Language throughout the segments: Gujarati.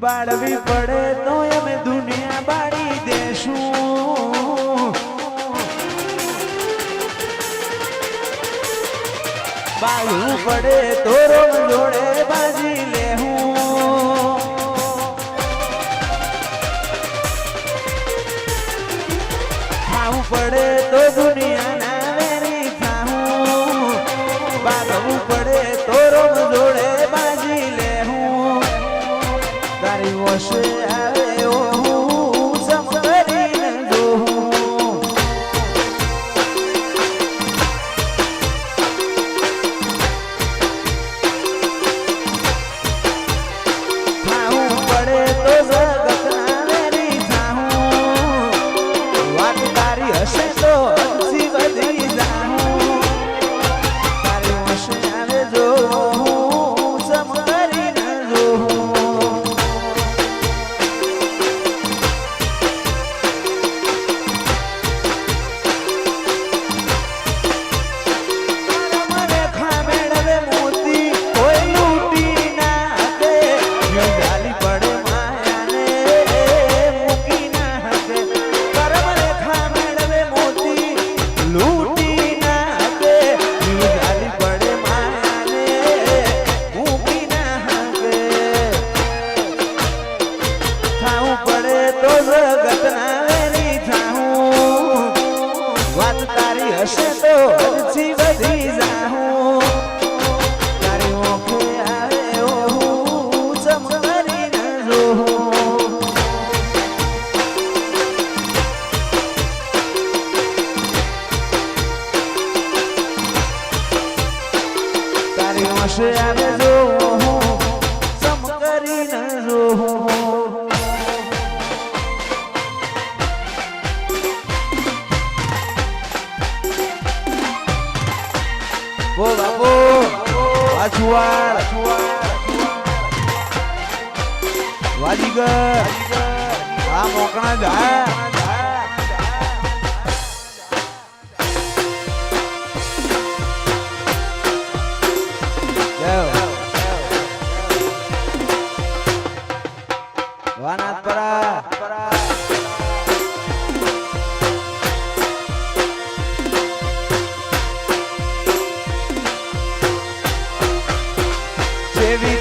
બાળવી પડે તો અમે દુનિયા બાળી દેશું, બાળવું પડે તો રોગ જોડે બાજી લેવું, ખાવું પડે તો દુનિયાના વેરી થાવું, બાળવું પડે તો રોગ જોડે બાજી લેવું, તારી વશે આવે હું સમ કરીને જોઉં, ખાવું પડે તો જગતના વેરી થાવું, વાત તારી હશે તો હજી વધી જાઉં, તારી વશે આવે જો હું સમ કરીને જોઉં, તારી હશે તો હજી વધી જાઉં, તારી ઓખે આવે હું સમ કરીને જોઉં, તારી હશે આવે જો સમ કરીને જોઉં, ઓ બાપુ વાછુવાડ વાજીગર આ મોકણા જા વાનાથપરા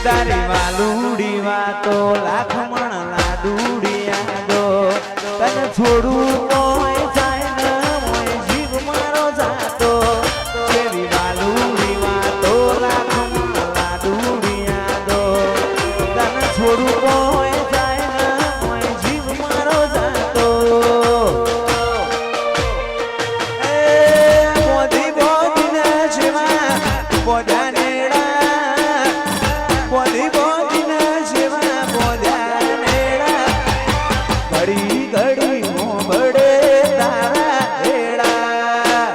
તારી વાલુડી વાતો લાખમણ લાડુડિયા દો, તને છોડું મોય જાય ને મોય જીવ મારો જાતો, જેવી વાલુડી વાતો લાખમણ લાડુડિયા દો, તને છોડું મોય જાય ને મોય જીવ મારો જાતો, એ મોદી બોધીને જેવા બોધા બોધી બોધીના જેવા બોધ્યા નેડા, ઘડી ઘડી મોબડે તારા હેડા,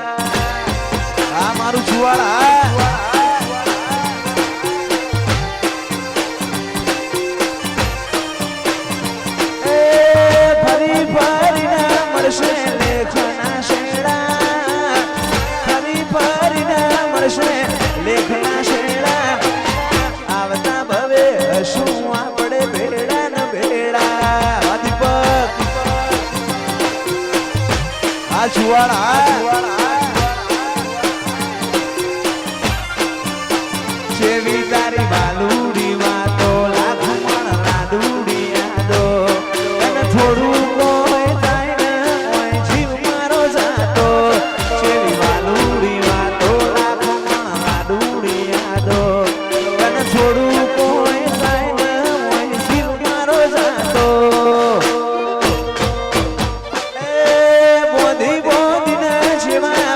આ મારું છુવાડા એ ફરી ફરીને મળશે લેખના શેડા, ફરી ફરીને મળશે લેખના શેડા, આવતા ભવે શું આપણે ભેડા ને ભેડા, દીપક આ છુવાડા જેવી તારી બાલુડી વાતો લાખમણ લાડુડિયા દો, તને થોડું કોઈ થાય ને કોઈ જીવ મારો જાતો, જેવી બાલુડી વાતો લાખમણ લાડુડિયા દો, તને થોડું કોઈ થાય ને કોઈ જીવ મારો જાતો, એ બોધી બોધીને જેવા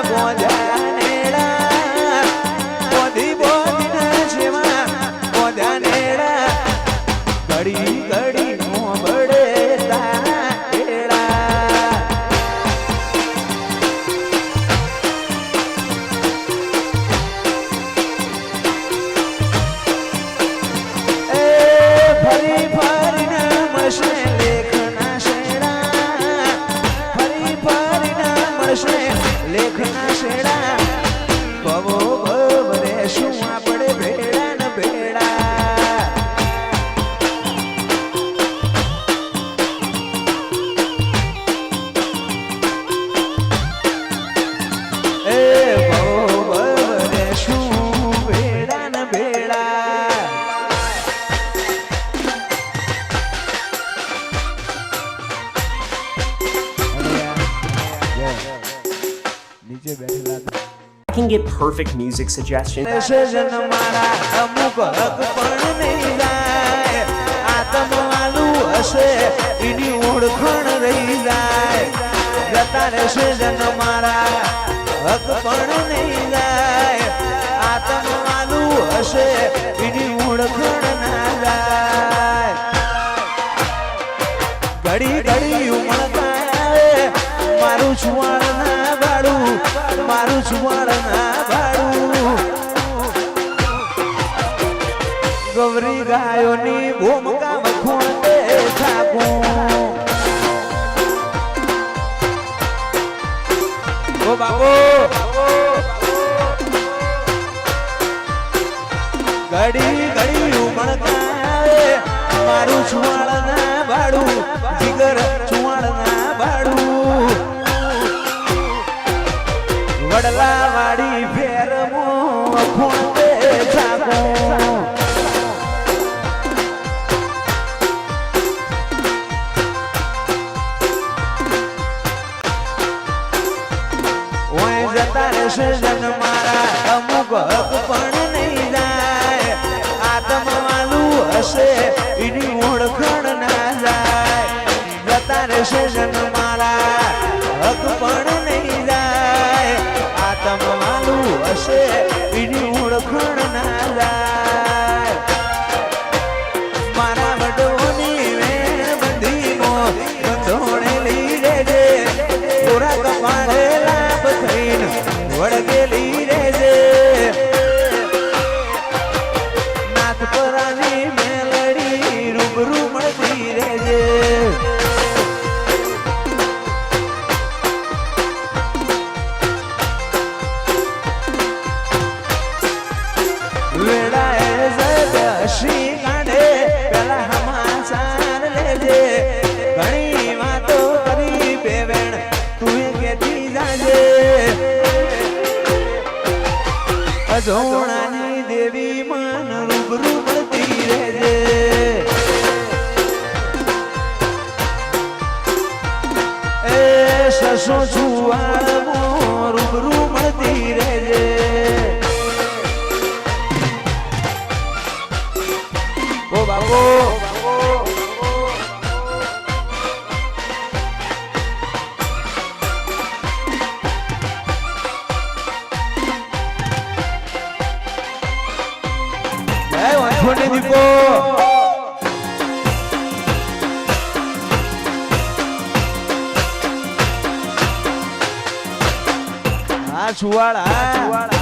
can get perfect music suggestions. ઘડી ઘડી ઉમળતા મારું છુવાડ ના ભાડું મારું છુવાડ ના ભાડું ગૌરી ગાયોની ભૂમકા મખોતે થાકું ઓ બાબો ઘડી ઘડી ઉમળતા મારું છુવાડ ના ભાડું જીગર છુવાડ ના ભાડું વડલા વાડી ફેર મો ખોતે જાગો ઓય જતા રહેશે જન મારા અમુક હક પણ નહીં જાય આત્મવાલું હશે એની ઓળખણ ના જાય જતા રહેશે જન મારા હક પણ નહીં જાય આત્મવાલું હશે એની ઓળખણ ના જાય મારા વડોની વેણ બંધીનો બંધોણેલી રેજે થોડા કપાળે લાભ થઈને વળગેલી રેજે નાથપરાની મેલડી રૂબરૂ મળતી રેજે શ્રી કાઢે પેલા હમાચાર લેજે ઘણી વાતો કરી બેવેણ તું કેતી જાજે અજોણાની દેવી મન રૂબરૂ મળતી રહેજે એ સસો છુવાડ રૂબરૂ મળતી રહેજે ઓ બાબો છોડી દીપો આ છુવાડા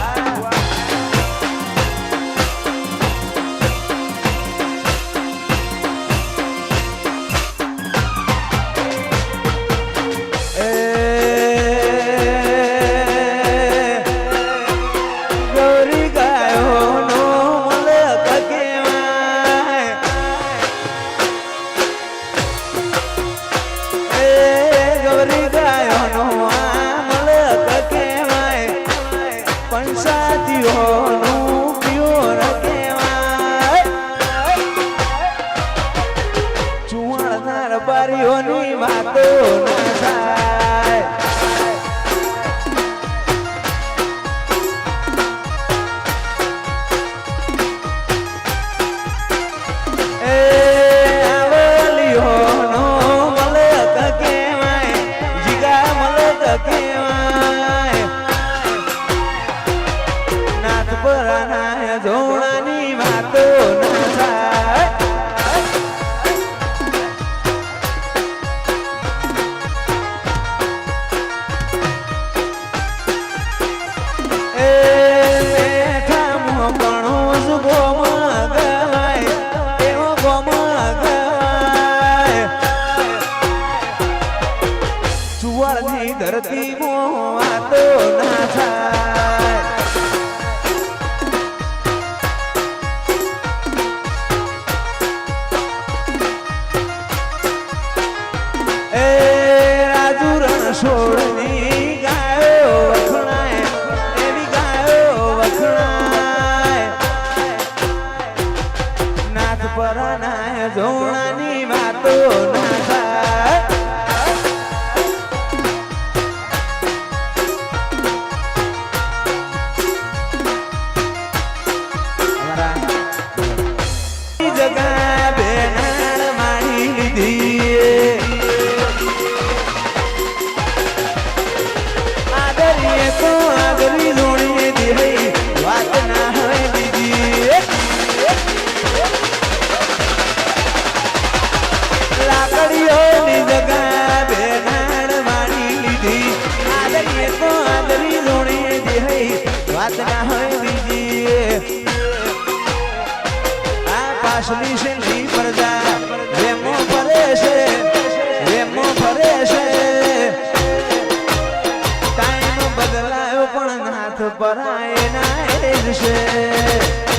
બારીઓની વાતો ના થાય એ આવલીઓનો મલક કહેવાય જીગા મલક કહેવાય નાથપરાના જોડાની વાતો ના થાય ધરતી વાતો ના થાય એ રાજુ રણછોડની ગાયો વખણાય એવી ગાયો વખણાય નાથપરાના જોણાની વાતો ના થાય વાત ના હોય બીજી આ પાછલી શેલી પ્રજા વેમો ફરે છે વેમો ફરે છે ટાઈમ બદલાયો પણ હાથ પરાય ના એ જ છે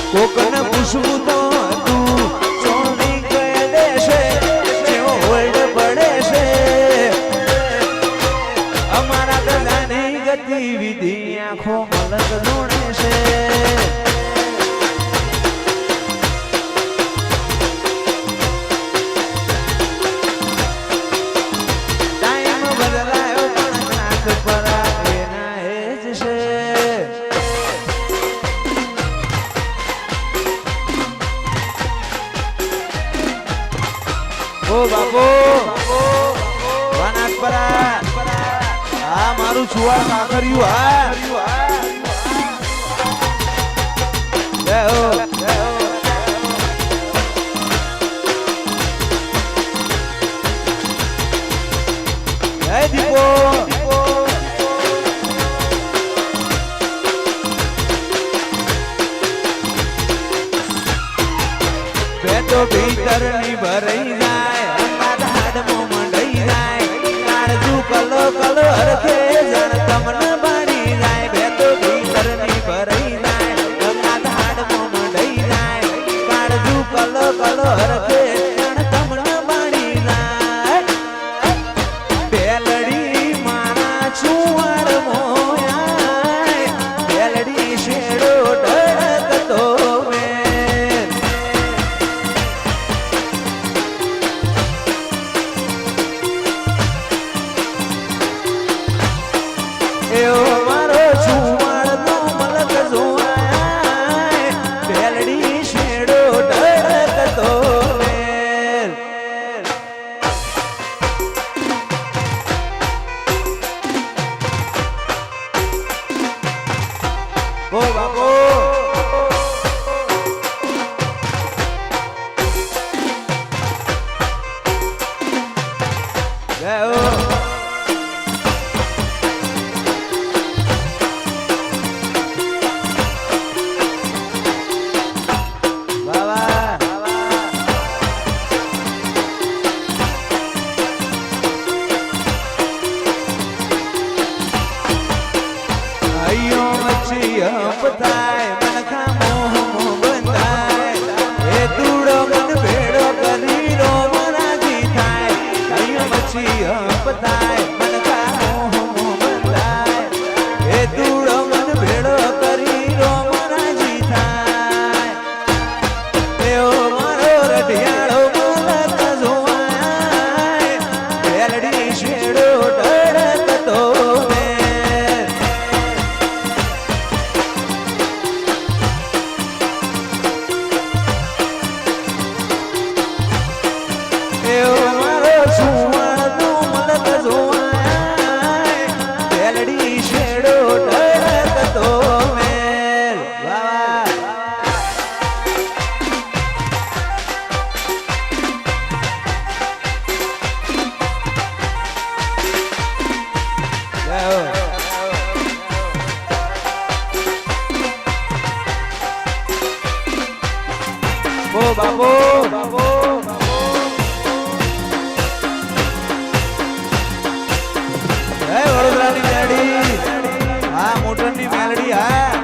કોકને પૂછવું તો તું સોની કહે દેશે જેવો વર્લ્ડ પડે છે અમારા દાદાની ગતિવિધિ આંખો મલક જોડે છે ટાઈમ બદલાયો પણ હાથ પરાય ના એ જ છે ઓ બાપો વનાકપરા આ મારું છુવા કાકરિયું હા જય હો જય દીપો પેટો ભીતરની ભરાઈ જાય કલો કલો હરખે જણ તમને બાળી જાય બે તો ભીતરની ભરાઈ જાય ગંગા ધાડમાં મંડાઈ જાય કાળજુ કલો કલો હરખે જણ તમને બાળી જાય બેલડી મારા છુવાડ મોયાય બેલડી શેડો ઢળકતો એવો મારો છુવાડનો મલક જોવાય બેલડી શેડો ઢળકતો વેલ ઓ બાપો જય હો થાય મનખા મોહ બંધાય એ દૂડો મન ભેડો કરી રો મરાજી થાય કયું મછી હપ થાય મનખા મોહ બંધાય એ દૂડો મન ભેડો કરી રો મરાજી થાય એઓ મારો રઢિયાળો મલક જોવાય બેલડી શેડો ઢળકતો બાબો બાબો હે વડોદરાની મેલડી હા મોટરની મેલડી હા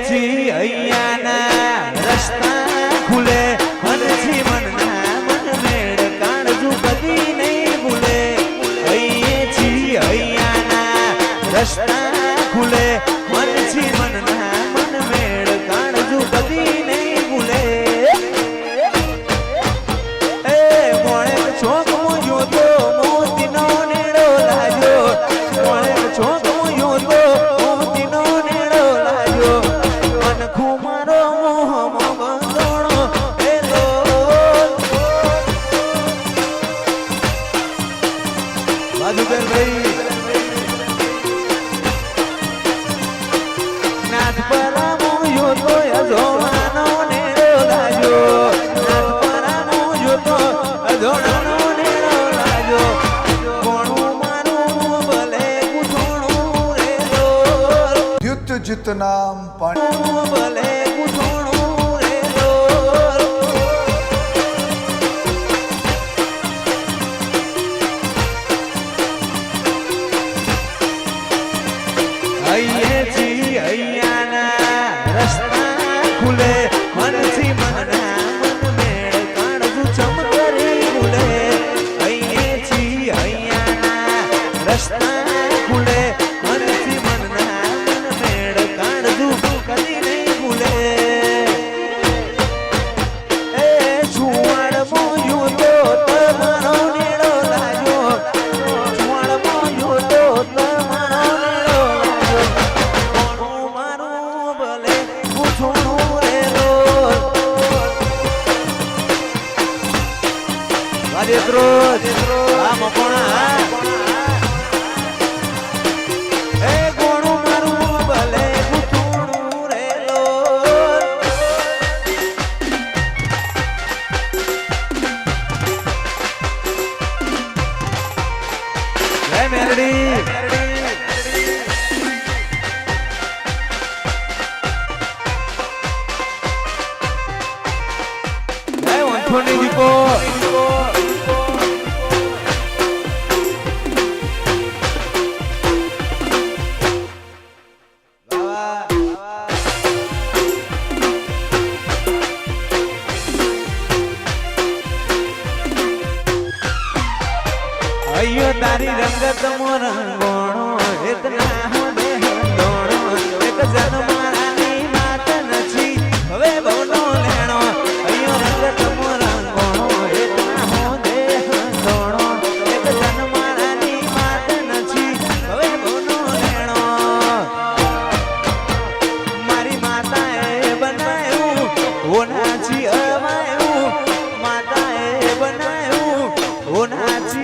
જી અહીંયાના રસ્તા ખુલે મનથી મનના મન મેળ કાળજુ કદી નહીં ભૂલે અહીંયાથી અહીંયાના રસ્તા ખુલે મનથી મનના મન મેળ કાળજુ કદી નહીં ભૂલે એ મોણે છોક મોયો તો મોતીનો નેડો લાગ્યો મોણે છોક મોયો તો મોતીનો નેડો પર મૂજો તો અજોણાનો નેડો લાજો નાથ પર મૂજો તો અજોણાનો નેડો લાજો કોણું મારું ભલે કુછોણું રે દોર દ્યુત જીત નામ પાણી ભલે કુછોણું રે દોર અહીંયાથી અહીંયાના રસ્તા ખુલે મનથી મનના મન મેળ કાઢું ચમકરી ખુલે અહીંયાથી અહીંયાના રસ્તા ખુલે મનથી મનના મન મેળ કાઢું કદી નહીં ભૂલે એ છુવાડ મોયું તો તમારો નેડો લાજો છુવાડ મોયું તો તમારો નેડો લાજો કોણું મારું ભલે પૂછોણું રે રોજ આ મકોણા એ કોણું મારું ભલે પૂછોણું રે રોજ જય મેરડી જય વંથોની દીપો अयो तारी रंगत मोरंगोणो इतना हो देह दोणो एक जन्मारानी मात नछी हवे बोनो लेणो अयो रंगत मोरंगोणो इतना हो देह दोणो एक जन्मारानी मात नछी हवे बोनो लेणो मारी माताए बनायो ओनाची अवायो माताए बनायो ओनाची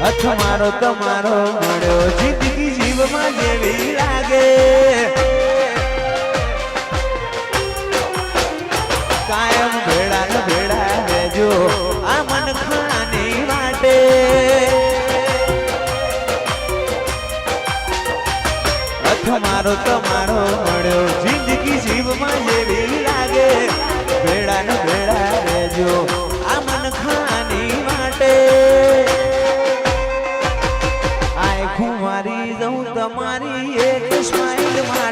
હથ મારો તમારો મળ્યો જિંદગી જીવમાં જેવી લાગે કાયમ ભેળા ને ભેળા રહેજો આ મન ખાની વાટે હથ મારો તમારો મળ્યો જિંદગી જીવમાં જેવી લાગે ભેળા ને ભેળા રહેજો આ મન ખાની વાટે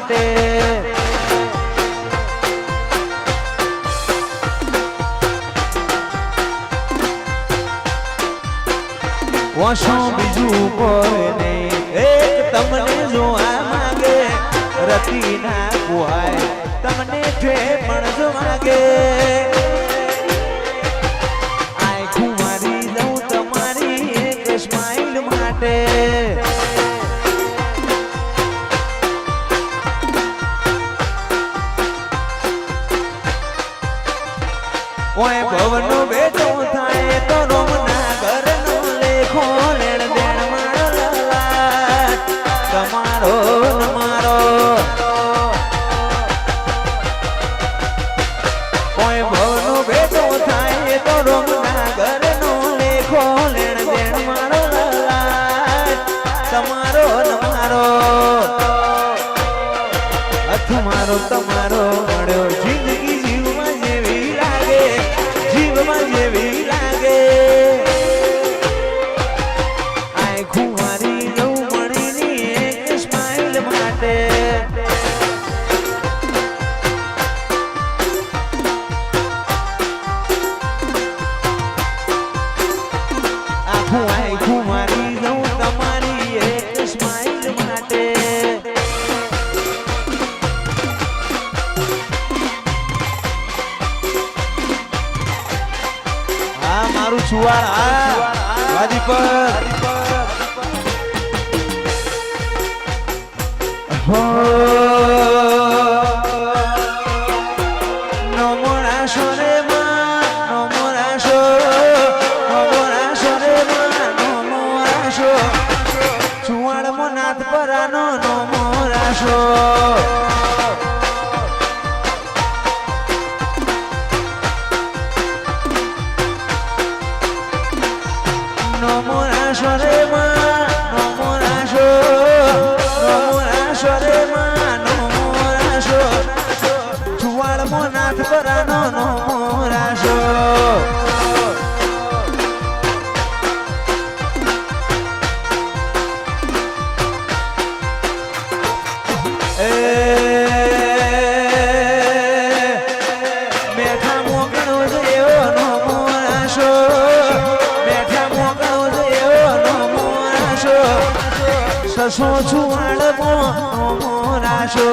માટે વસો બીજું કોઈ નહીં એક તમને જોવા માંગે રતી ના કુવાય તમને પણ જો માંગે આખું મારી દઉં તમારી એક સ્માઈલ માટે ઓય ભવનો બેટો થાય તો રોમના ઘરનો લેખો લેણ દેણ મારો લાલાટ તમારો ન મારો ઓય ભવનો બેટો થાય તો રોમના ઘરનો લેખો લેણ દેણ મારો લાલાટ તમારો ન મારો હથ મારો તમારો મળ્યો જિંદગી જીવમાં જેવી લાગે જીવમાં જેવી લાગે આખું મારી લઉં મણીની એક સ્માઈલ માટે આખું મારી લઉં તમારી એક સ્માઈલ માટે મારું છુવાર વાજી પર હો નમો રાશો રે માં નમો રાશો રે માં નમો રાશો છુવાડ મો નાથ પરાનો નમો રાશો નમો રાશો રે માં નમો રાશો રે માં નમો રાશો છુવાડ મો નાથ પરાનો નમો રાશો મેઠા મોકળો જેવો નમો રાશો સસો છુવાડ મો રાશો